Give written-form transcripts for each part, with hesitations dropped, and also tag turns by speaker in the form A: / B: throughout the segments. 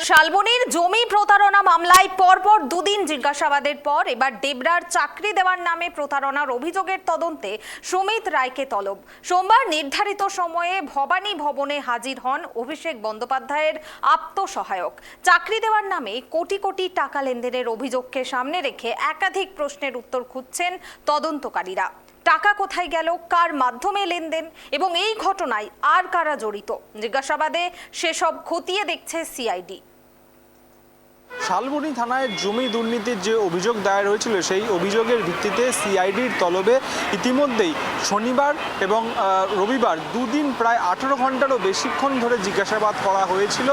A: শালবনীর জমি প্রতারণা মামলায় পরপর দুদিন জিজ্ঞাসাবাদের পর এবার দেবরার চাকরি দেওয়ার নামে প্রতারণার অভিযোগের তদন্তে সুমিত রায়কে তলব। সোমবার নির্ধারিত সময়ে ভবানী ভবনে হাজির হন অভিষেক বন্দ্যোপাধ্যায়ের আত্মসহায়ক। চাকরি দেওয়ার নামে কোটি কোটি টাকা লেনদেনের অভিযোগকে সামনে রেখে একাধিক প্রশ্নের উত্তর খুঁজছেন তদন্তকারীরা। টাকা কোথায় গেল, কার মাধ্যমে লেনদেন এবং এই ঘটনায় আর কারা জড়িত, জিজ্ঞাসাবাদে সেসব খতিয়ে দেখছে সিআইডি।
B: শালবনী থানায় জমি দুর্নীতির যে অভিযোগ দায়ের হয়েছিল সেই অভিযোগের ভিত্তিতে সিআইডির তলবে ইতিমধ্যেই শনিবার এবং রবিবার দুদিন প্রায় 18 ঘন্টারও বেশিক্ষণ ধরে জিজ্ঞাসাবাদ করা হয়েছিল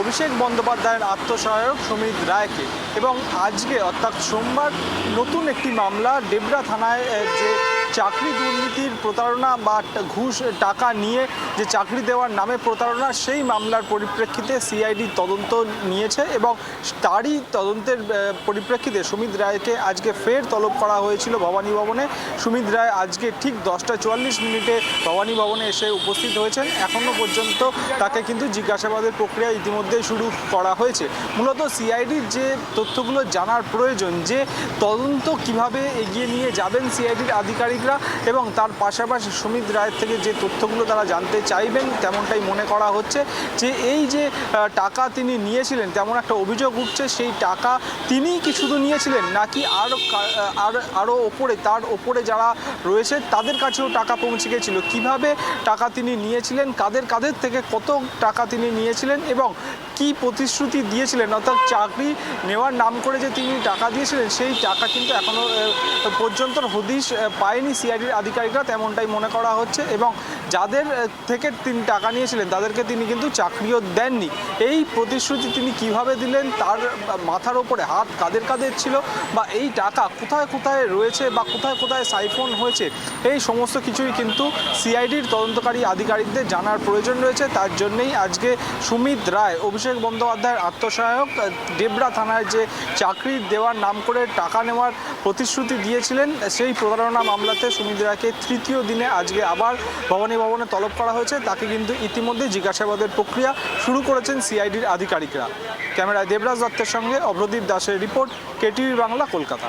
B: অভিষেক বন্দ্যোপাধ্যায়ের আত্মসহায়ক সুমিত রায়কে। এবং আজকে অর্থাৎ সোমবার নতুন একটি মামলা ডেবরা থানায় যে চাকরি দুর্নীতির প্রতারণা বা ঘুষ টাকা নিয়ে যে চাকরি দেওয়ার নামে প্রতারণা, সেই মামলার পরিপ্রেক্ষিতে সিআইডি তদন্ত নিয়েছে এবং তারই তদন্তের পরিপ্রেক্ষিতে সুমিত রায়কে আজকে ফের তলব করা হয়েছিল ভবানী ভবনে। সুমিত রায় আজকে ঠিক 10:44 ভবানী ভবনে এসে উপস্থিত হয়েছেন। এখনও পর্যন্ত তাকে কিন্তু জিজ্ঞাসাবাদের প্রক্রিয়া ইতিমধ্যে শুরু করা হয়েছে। মূলত সিআইডির যে তথ্যগুলো জানার প্রয়োজন, যে তদন্ত কিভাবে এগিয়ে নিয়ে যাবেন সিআইডির আধিকারিক এবং তার পাশাপাশি সুমিত রায়ের থেকে যে তথ্যগুলো তারা জানতে চাইবেন, তেমনটাই মনে করা হচ্ছে যে এই যে টাকা তিনি নিয়েছিলেন, তেমন একটা অভিযোগ উঠছে সেই টাকা তিনিই কি শুধু নিয়েছিলেন নাকি আরও ওপরে, তার ওপরে যারা রয়েছে তাদের কাছেও টাকা পৌঁছে গেছিল, কিভাবে টাকা তিনি নিয়েছিলেন, কাদের থেকে কত টাকা তিনি নিয়েছিলেন এবং কি প্রতিশ্রুতি দিয়েছিলেন, অর্থাৎ চাকরি নেওয়ার নাম করে যে তিনি টাকা দিয়েছিলেন সেই টাকা কিন্তু এখনও পর্যন্ত হদিশ পায়নি সিআইডির আধিকারিকরা, তেমনটাই মনে করা হচ্ছে। এবং যাদের থেকে তিনি টাকা নিয়েছিলেন তাদেরকে তিনি কিন্তু চাকরিও দেননি। এই প্রতিশ্রুতি তিনি কিভাবে দিলেন, তার মাথার ওপরে হাত কাদের ছিল, বা এই টাকা কোথায় কোথায় রয়েছে বা কোথায় কোথায় সাইফোন হয়েছে, এই সমস্ত কিছুই কিন্তু সিআইডির তদন্তকারী আধিকারিকদের জানার প্রয়োজন রয়েছে। তার জন্যই আজকে সুমিত রায় অভিষেক বন্দ্যোপাধ্যায়ের আত্মসহায়ক ডেবরা থানায় যে চাকরি দেওয়ার নাম করে টাকা নেওয়ার প্রতিশ্রুতি দিয়েছিলেন, সেই প্রতারণা মামলাতে সুমিত রায়কে তৃতীয় দিনে আজকে আবার ভবানী ভবনে তলব করা হয়েছে। তাকে কিন্তু ইতিমধ্যে জিজ্ঞাসাবাদের প্রক্রিয়া শুরু করেছেন সিআইডির আধিকারিকরা। ক্যামেরায় দেবরাজ দত্তের সঙ্গে অভ্রদীপ দাসের রিপোর্ট, কেটিভি বাংলা, কলকাতা।